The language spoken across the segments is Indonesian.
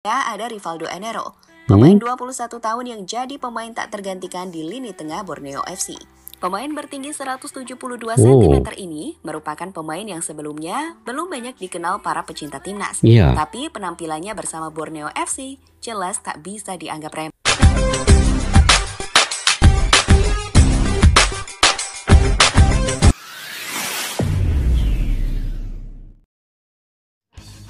Ada Rivaldo Enero, pemain 21 tahun yang jadi pemain tak tergantikan di lini tengah Borneo FC. Pemain bertinggi 172 cm ini merupakan pemain yang sebelumnya belum banyak dikenal para pecinta timnas. Tapi penampilannya bersama Borneo FC jelas tak bisa dianggap remeh.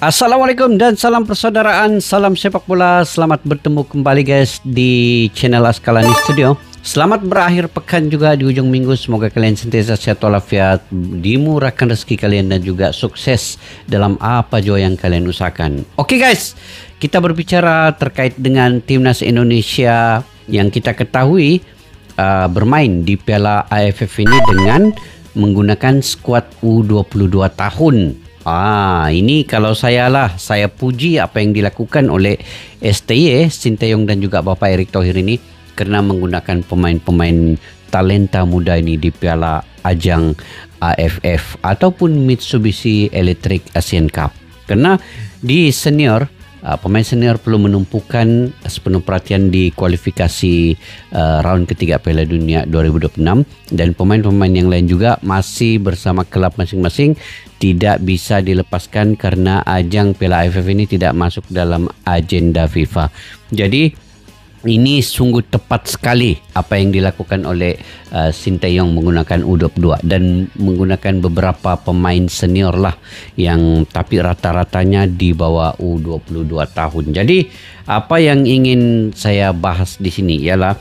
Assalamualaikum dan salam persaudaraan, salam sepak bola. Selamat bertemu kembali guys di channel Askalani Studio. Selamat berakhir pekan juga di ujung minggu. Semoga kalian sentiasa sehat walafiat, dimurahkan rezeki kalian dan juga sukses dalam apa jua yang kalian usahakan. Oke guys, kita berbicara terkait dengan timnas Indonesia yang kita ketahui bermain di Piala AFF ini dengan menggunakan skuad U22 tahun. Ini kalau saya puji apa yang dilakukan oleh STY, Sinteyong dan juga Bapak Erick Thohir ini karena menggunakan pemain-pemain talenta muda ini di Piala Ajang AFF ataupun Mitsubishi Electric Asian Cup. Karena di senior, pemain senior perlu menumpukan sepenuh perhatian di kualifikasi round ketiga Piala Dunia 2026 dan pemain-pemain yang lain juga masih bersama klub masing-masing tidak bisa dilepaskan karena ajang Piala AFF ini tidak masuk dalam agenda FIFA. Jadi ini sungguh tepat sekali apa yang dilakukan oleh Sinteyong menggunakan U22 dan menggunakan beberapa pemain senior lah yang tapi rata-ratanya di bawah U22 tahun. Jadi apa yang ingin saya bahas di sini ialah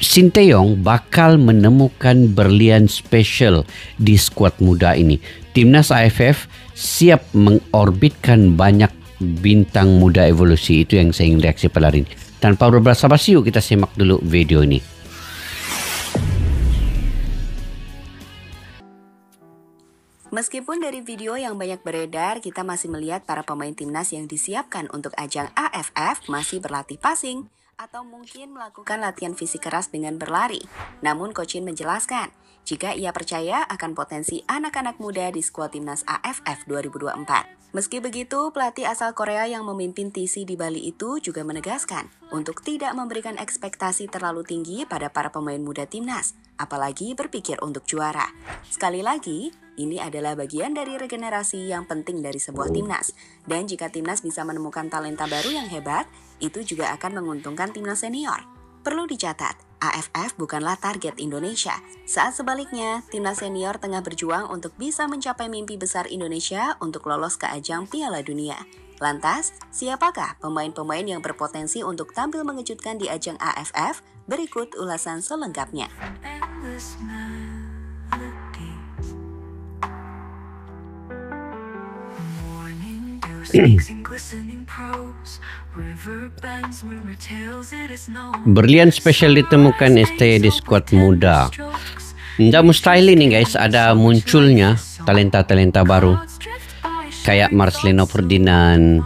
Sinteyong bakal menemukan berlian spesial di skuad muda ini. Timnas AFF siap mengorbitkan banyak bintang muda evolusi. Itu yang saya ingin reaksi pada hari ini. Tanpa berbasa-basi, yuk kita simak dulu video ini. Meskipun dari video yang banyak beredar, kita masih melihat para pemain timnas yang disiapkan untuk ajang AFF masih berlatih passing atau mungkin melakukan latihan fisik keras dengan berlari. Namun Coach Shin menjelaskan, jika ia percaya akan potensi anak-anak muda di skuad timnas AFF 2024. Meski begitu, pelatih asal Korea yang memimpin TC di Bali itu juga menegaskan untuk tidak memberikan ekspektasi terlalu tinggi pada para pemain muda timnas, apalagi berpikir untuk juara. Sekali lagi, ini adalah bagian dari regenerasi yang penting dari sebuah timnas. Dan jika timnas bisa menemukan talenta baru yang hebat, itu juga akan menguntungkan timnas senior. Perlu dicatat, AFF bukanlah target Indonesia. Saat sebaliknya, timnas senior tengah berjuang untuk bisa mencapai mimpi besar Indonesia untuk lolos ke ajang Piala Dunia. Lantas, siapakah pemain-pemain yang berpotensi untuk tampil mengejutkan di ajang AFF? Berikut ulasan selengkapnya. Berlian spesial ditemukan STY di skuad muda. Tidak mustahil ini guys, ada munculnya talenta-talenta baru kayak Marcelino Ferdinand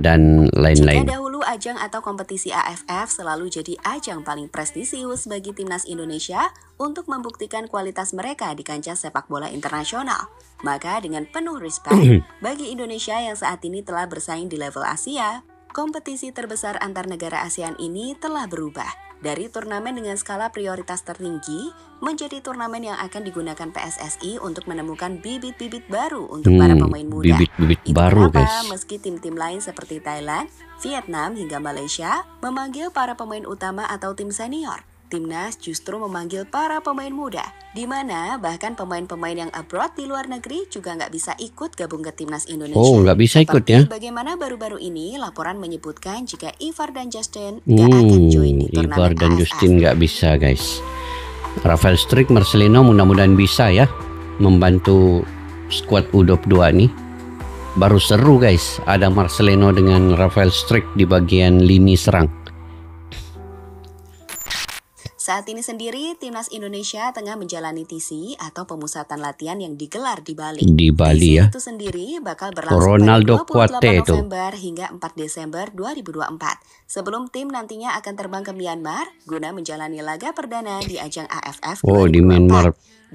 dan lain-lain. Jika dahulu ajang atau kompetisi AFF selalu jadi ajang paling prestisius bagi timnas Indonesia untuk membuktikan kualitas mereka di kancah sepak bola internasional, maka dengan penuh respect bagi Indonesia yang saat ini telah bersaing di level Asia, kompetisi terbesar antar negara ASEAN ini telah berubah dari turnamen dengan skala prioritas tertinggi menjadi turnamen yang akan digunakan PSSI untuk menemukan bibit-bibit baru untuk para pemain muda. Bibit-bibit Itu baru kenapa, guys. meski tim-tim lain seperti Thailand, Vietnam hingga Malaysia memanggil para pemain utama atau tim senior, timnas justru memanggil para pemain muda, di mana bahkan pemain-pemain yang abroad di luar negeri juga nggak bisa ikut gabung ke timnas Indonesia. Nggak bisa ikut ya? Bagaimana baru-baru ini laporan menyebutkan jika Ivar dan Justin nggak akan join di turnamen Ivar dan AFF. Justin nggak bisa guys. Rafael Struijk, Marcelino mudah-mudahan bisa ya membantu skuad U22 nih. Baru seru guys, ada Marcelino dengan Rafael Struijk di bagian lini serang. Saat ini sendiri, timnas Indonesia tengah menjalani TC atau pemusatan latihan yang digelar di Bali. Di Bali TC ya. itu sendiri bakal berlangsung Ronaldo pada 28 Kuate itu. November hingga 4 Desember 2024. Sebelum tim nantinya akan terbang ke Myanmar guna menjalani laga perdana di ajang AFF 2024. Di Myanmar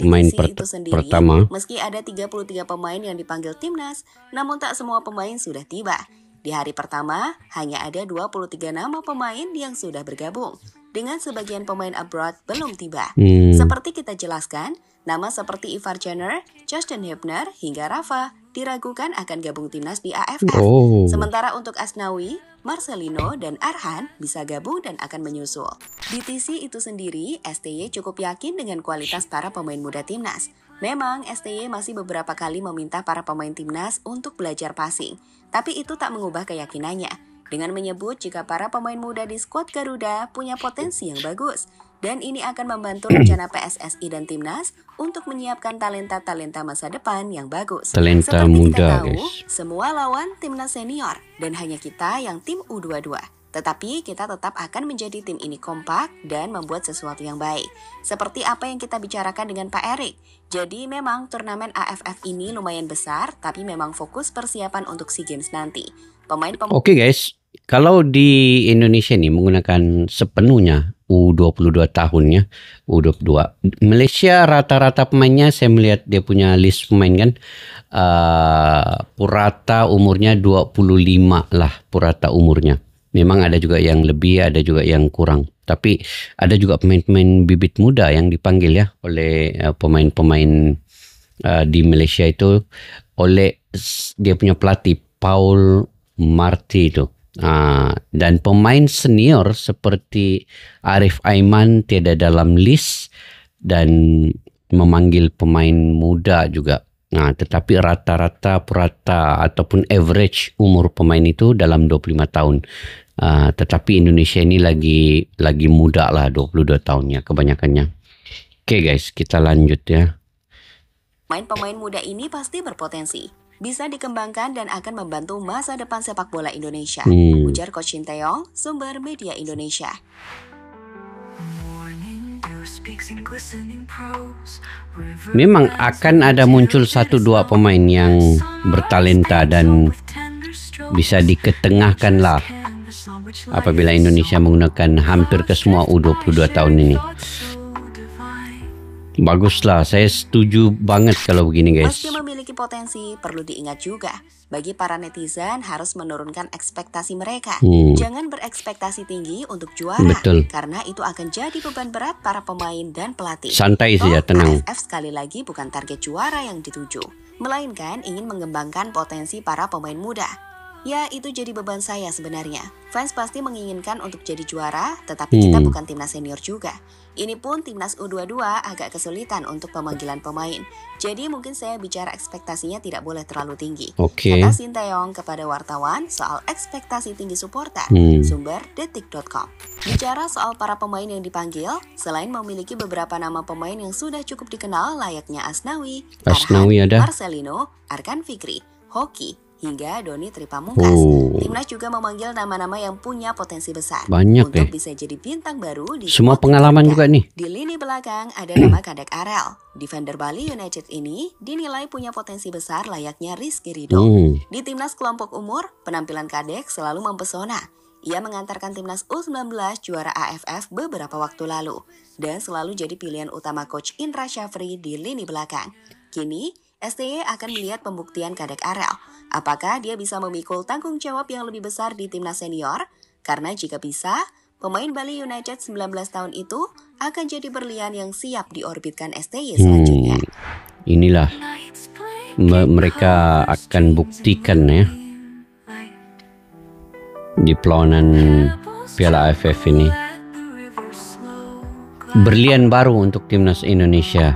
main TC itu sendiri, pertama. meski ada 33 pemain yang dipanggil timnas, namun tak semua pemain sudah tiba. Di hari pertama, hanya ada 23 nama pemain yang sudah bergabung, dengan sebagian pemain abroad belum tiba. Seperti kita jelaskan, nama seperti Ivar Jenner, Justin Hebner, hingga Rafa diragukan akan gabung timnas di AFF. Sementara untuk Asnawi, Marcelino, dan Arhan bisa gabung dan akan menyusul. Di TC itu sendiri, STY cukup yakin dengan kualitas para pemain muda timnas. Memang STY masih beberapa kali meminta para pemain timnas untuk belajar passing, tapi itu tak mengubah keyakinannya. Dengan menyebut jika para pemain muda di skuad Garuda punya potensi yang bagus. Dan ini akan membantu rencana PSSI dan timnas untuk menyiapkan talenta-talenta masa depan yang bagus. Talenta Seperti muda, kita tahu, guys. semua lawan timnas senior dan hanya kita yang tim U22. Tetapi kita tetap akan menjadi tim ini kompak dan membuat sesuatu yang baik. Seperti apa yang kita bicarakan dengan Pak Erik. Jadi memang turnamen AFF ini lumayan besar, tapi memang fokus persiapan untuk SEA Games nanti. Oke guys, kalau di Indonesia nih menggunakan sepenuhnya U22 tahunnya, U22. Malaysia rata-rata pemainnya saya melihat dia punya list pemain kan. Purata umurnya 25 lah purata umurnya. Memang ada juga yang lebih, ada juga yang kurang. Tapi ada juga pemain-pemain bibit muda yang dipanggil ya oleh pemain-pemain di Malaysia itu oleh dia punya pelatih Paul Marty itu. Dan pemain senior seperti Arif Aiman tiada dalam list dan memanggil pemain muda juga. Tetapi rata-rata purata ataupun average umur pemain itu dalam 25 tahun. Tetapi Indonesia ini lagi muda lah 22 tahunnya kebanyakannya. Oke guys, kita lanjut ya. Pemain muda ini pasti berpotensi, bisa dikembangkan dan akan membantu masa depan sepak bola Indonesia. Ujar Coach Shin Tae-yong, sumber media Indonesia. Memang akan ada muncul 1-2 pemain yang bertalenta dan bisa diketengahkan lah apabila Indonesia menggunakan hampir ke semua U22 tahun ini. Baguslah, saya setuju banget kalau begini guys. Meski memiliki potensi, perlu diingat juga, bagi para netizen harus menurunkan ekspektasi mereka. Jangan berekspektasi tinggi untuk juara, Betul. Karena itu akan jadi beban berat para pemain dan pelatih. Santai saja, tenang. AFF sekali lagi bukan target juara yang dituju, melainkan ingin mengembangkan potensi para pemain muda. Ya, itu jadi beban saya sebenarnya. Fans pasti menginginkan untuk jadi juara, tetapi kita bukan timnas senior juga. Ini pun timnas U22 agak kesulitan untuk pemanggilan pemain. Jadi mungkin saya bicara ekspektasinya tidak boleh terlalu tinggi. Kata Shin Tae-yong kepada wartawan soal ekspektasi tinggi supporter, sumber detik.com. Bicara soal para pemain yang dipanggil, selain memiliki beberapa nama pemain yang sudah cukup dikenal layaknya Asnawi, Arhan, Marcelino, Arkan Fikri, Hoki, hingga Doni Tripamungkas. Timnas juga memanggil nama-nama yang punya potensi besar. Banyak untuk bisa jadi bintang baru di semua pengalaman juga nih. Di lini belakang ada nama Kadek Arel. Defender Bali United ini dinilai punya potensi besar layaknya Rizky Ridho. Di timnas kelompok umur, penampilan Kadek selalu mempesona. Ia mengantarkan timnas U19 juara AFF beberapa waktu lalu dan selalu jadi pilihan utama Coach Indra Syafri di lini belakang. Kini, STY akan melihat pembuktian Kadek Arel. Apakah dia bisa memikul tanggung jawab yang lebih besar di timnas senior? Karena jika bisa, pemain Bali United 19 tahun itu akan jadi berlian yang siap diorbitkan STY selanjutnya. Inilah mereka akan buktikan ya di perlawanan Piala AFF ini. Berlian baru untuk timnas Indonesia.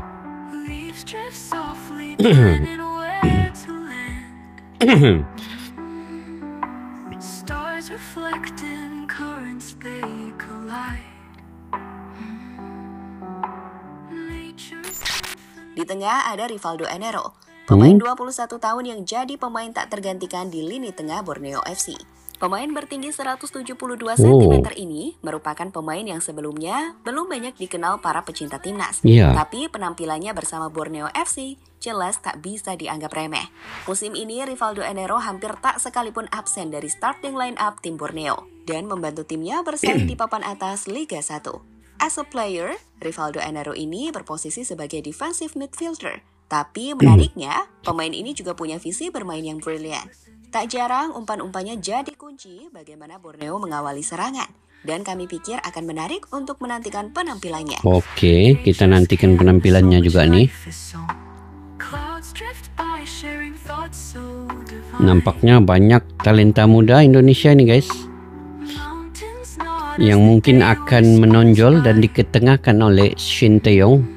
Di tengah ada Rivaldo Enero, pemain 21 tahun yang jadi pemain tak tergantikan di lini tengah Borneo FC. Pemain bertinggi 172 cm ini merupakan pemain yang sebelumnya belum banyak dikenal para pecinta timnas. Tapi penampilannya bersama Borneo FC jelas tak bisa dianggap remeh. Musim ini Rivaldo Enero hampir tak sekalipun absen dari starting line up tim Borneo dan membantu timnya bersaing di papan atas Liga 1. As a player, Rivaldo Enero ini berposisi sebagai defensive midfielder. Tapi menariknya, pemain ini juga punya visi bermain yang brilian. Tak jarang umpan-umpannya jadi kunci bagaimana Borneo mengawali serangan. Dan kami pikir akan menarik untuk menantikan penampilannya. Oke, kita nantikan penampilannya juga nih. Nampaknya banyak talenta muda Indonesia ini guys, yang mungkin akan menonjol dan diketengahkan oleh Shin Tae-yong.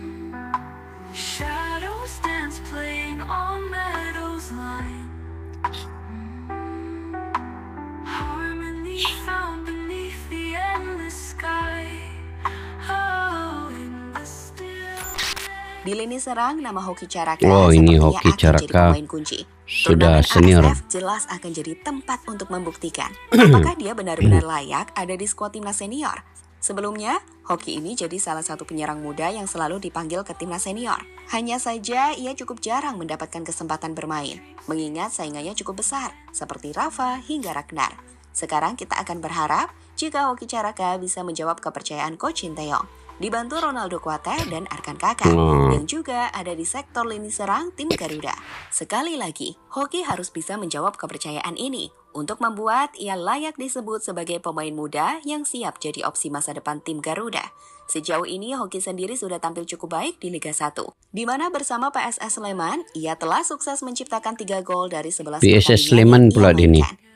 Di lini serang, nama Hoki Caraka ini sepertinya Hoki akan Caraka jadi pemain kunci. sudah Turnamen senior. AFF jelas akan jadi tempat untuk membuktikan apakah dia benar-benar layak ada di skuad timnas senior. Sebelumnya, Hoki ini jadi salah satu penyerang muda yang selalu dipanggil ke timnas senior. Hanya saja ia cukup jarang mendapatkan kesempatan bermain, mengingat saingannya cukup besar, seperti Rafa hingga Ragnar. Sekarang kita akan berharap jika Hoki Caraka bisa menjawab kepercayaan Coach Shin Tae-yong, dibantu Ronaldo Kuate dan Arkan Kakak, yang juga ada di sektor lini serang tim Garuda. Sekali lagi, Hoki harus bisa menjawab kepercayaan ini untuk membuat ia layak disebut sebagai pemain muda yang siap jadi opsi masa depan tim Garuda. Sejauh ini, Hoki sendiri sudah tampil cukup baik di Liga 1, di mana bersama PSS Sleman, ia telah sukses menciptakan 3 gol dari 11 PSS pertandingan Sleman yang pula ia dia nih. mainkan.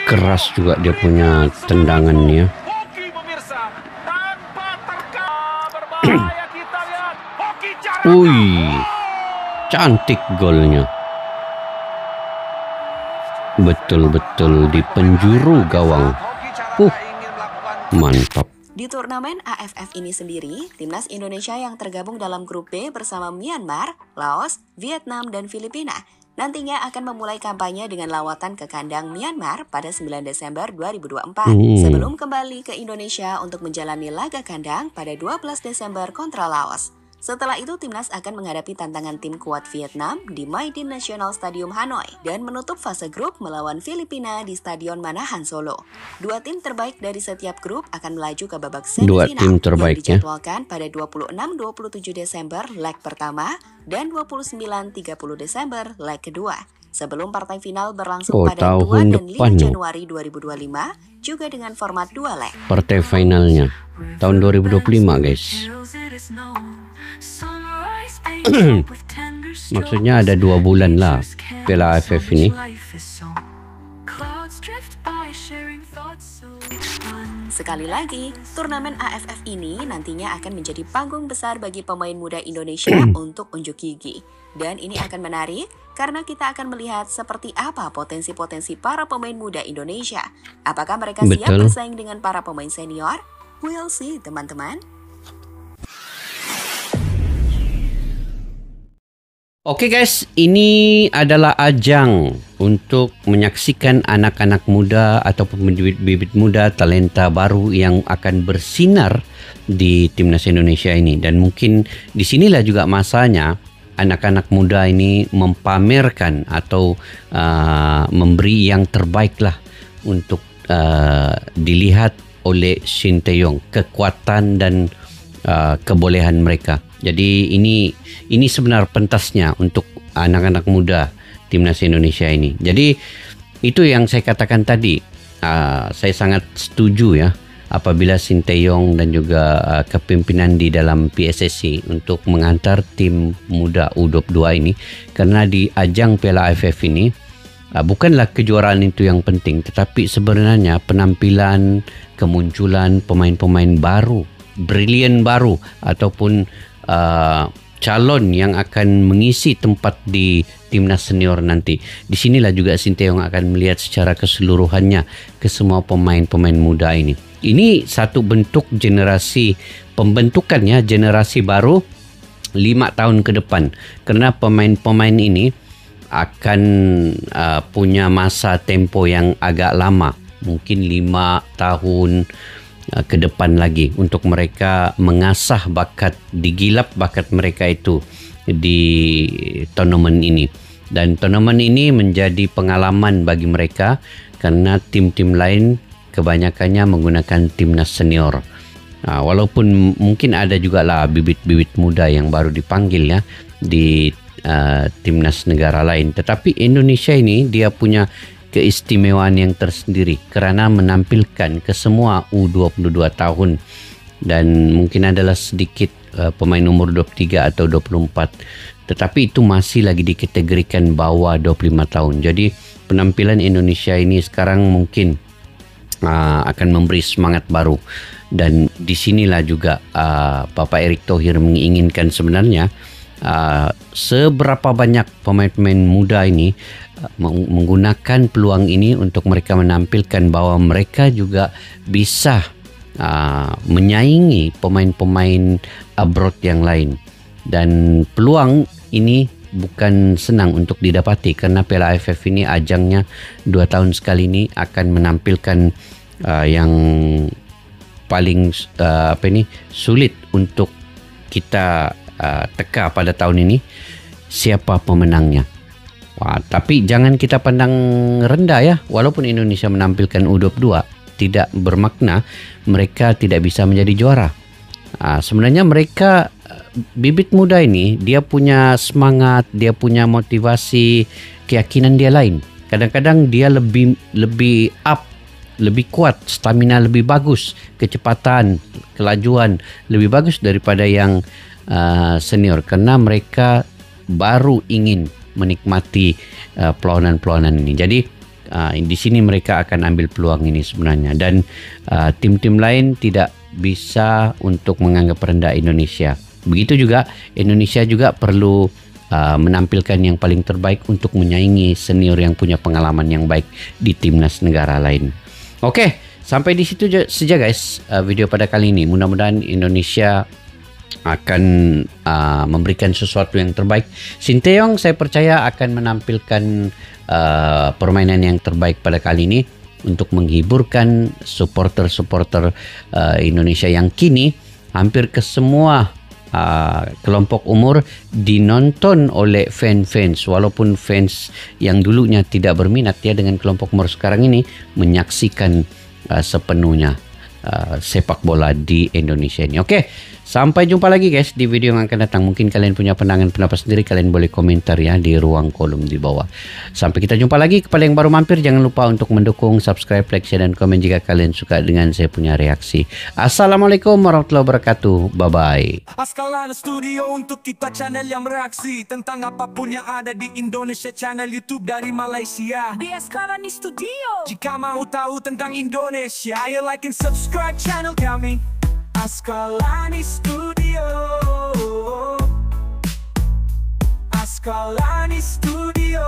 Keras juga dia punya tendangannya. Cantik golnya. Betul-betul di penjuru gawang. Mantap. Di turnamen AFF ini sendiri, timnas Indonesia yang tergabung dalam grup B bersama Myanmar, Laos, Vietnam, dan Filipina nantinya akan memulai kampanye dengan lawatan ke kandang Myanmar pada 9 Desember 2024 sebelum kembali ke Indonesia untuk menjalani laga kandang pada 12 Desember kontra Laos. Setelah itu, timnas akan menghadapi tantangan tim kuat Vietnam di Maidin National Stadium Hanoi dan menutup fase grup melawan Filipina di Stadion Manahan Solo. 2 tim terbaik dari setiap grup akan melaju ke babak semifinal yang dijadwalkan pada 26-27 Desember leg pertama dan 29-30 Desember leg kedua. Sebelum partai final berlangsung pada 2 dan 5 Januari 2025 juga dengan format 2 leg. Partai finalnya tahun 2025 guys. Maksudnya ada 2 bulan lah Piala AFF ini. Sekali lagi, turnamen AFF ini nantinya akan menjadi panggung besar bagi pemain muda Indonesia untuk unjuk gigi. Dan ini akan menarik karena kita akan melihat seperti apa potensi-potensi para pemain muda Indonesia. Apakah mereka siap bersaing dengan para pemain senior? We'll see, teman-teman. Oke guys, ini adalah ajang untuk menyaksikan anak-anak muda ataupun bibit muda talenta baru yang akan bersinar di timnas Indonesia ini. Dan mungkin disinilah juga masanya anak-anak muda ini mempamerkan atau memberi yang terbaik lah untuk dilihat oleh Shin Tae-yong, kekuatan dan kebolehan mereka. Jadi ini sebenar pentasnya untuk anak-anak muda timnas Indonesia ini. Jadi itu yang saya katakan tadi. Saya sangat setuju ya apabila Shin Tae-yong dan juga kepimpinan di dalam PSSI untuk mengantar tim muda U22 ini, karena di ajang Piala AFF ini bukanlah kejuaraan itu yang penting, tetapi sebenarnya penampilan, kemunculan pemain-pemain baru, brilian baru ataupun calon yang akan mengisi tempat di timnas senior nanti. Di sinilah juga Shin Tae-yong akan melihat secara keseluruhannya ke semua pemain-pemain muda ini. Ini satu bentuk generasi pembentukannya, generasi baru 5 tahun ke depan. Karena pemain-pemain ini akan punya masa tempo yang agak lama, mungkin 5 tahun ke depan lagi untuk mereka mengasah bakat, digilap bakat mereka itu di tournament ini. Dan turnamen ini menjadi pengalaman bagi mereka karena tim-tim lain kebanyakannya menggunakan timnas senior. Walaupun mungkin ada juga lah bibit-bibit muda yang baru dipanggil ya di timnas negara lain. Tetapi Indonesia ini dia punya keistimewaan yang tersendiri kerana menampilkan ke semua U22 tahun dan mungkin adalah sedikit pemain umur 23 atau 24. Tetapi itu masih lagi dikategorikan bawah 25 tahun. Jadi penampilan Indonesia ini sekarang mungkin akan memberi semangat baru. Dan disinilah juga Bapak Erick Thohir menginginkan sebenarnya seberapa banyak pemain-pemain muda ini menggunakan peluang ini untuk mereka menampilkan bahwa mereka juga bisa menyaingi pemain-pemain abroad yang lain. Dan peluang ini bukan senang untuk didapati karena Piala AFF ini ajangnya 2 tahun sekali ini akan menampilkan yang paling sulit untuk kita teka pada tahun ini siapa pemenangnya. Tapi jangan kita pandang rendah ya, walaupun Indonesia menampilkan U22 tidak bermakna mereka tidak bisa menjadi juara. Sebenarnya mereka bibit muda ini dia punya semangat, dia punya motivasi, keyakinan dia lain. Kadang-kadang dia lebih up, lebih kuat, stamina lebih bagus, kecepatan, kelajuan lebih bagus daripada yang senior karena mereka baru ingin menikmati perlawanan-perlawanan ini. Jadi di sini mereka akan ambil peluang ini sebenarnya dan tim-tim lain tidak bisa untuk menganggap rendah Indonesia. Begitu juga Indonesia juga perlu menampilkan yang paling terbaik untuk menyaingi senior yang punya pengalaman yang baik di timnas negara lain. Oke, sampai di situ saja guys video pada kali ini. Mudah-mudahan Indonesia akan memberikan sesuatu yang terbaik. Sinteyong saya percaya akan menampilkan permainan yang terbaik pada kali ini untuk menghiburkan supporter-supporter Indonesia yang kini hampir ke semua kelompok umur dinonton oleh fans-fans, walaupun fans yang dulunya tidak berminat ya dengan kelompok umur sekarang ini menyaksikan sepenuhnya sepak bola di Indonesia ini. Oke, sampai jumpa lagi guys di video yang akan datang. Mungkin kalian punya pandangan pendapat sendiri, kalian boleh komentar ya di ruang kolom di bawah. Sampai kita jumpa lagi. Kepada yang baru mampir, jangan lupa untuk mendukung, subscribe, like, share, dan komen jika kalian suka dengan saya punya reaksi. Assalamualaikum warahmatullahi wabarakatuh. Bye-bye. Askalana Studio untuk kita channel yang bereaksi tentang apapun yang ada di Indonesia, channel YouTube dari Malaysia di Askalana Studio. Jika mau tahu tentang Indonesia, ayo like and subscribe channel kami Askalani Studio. Askalani Studio.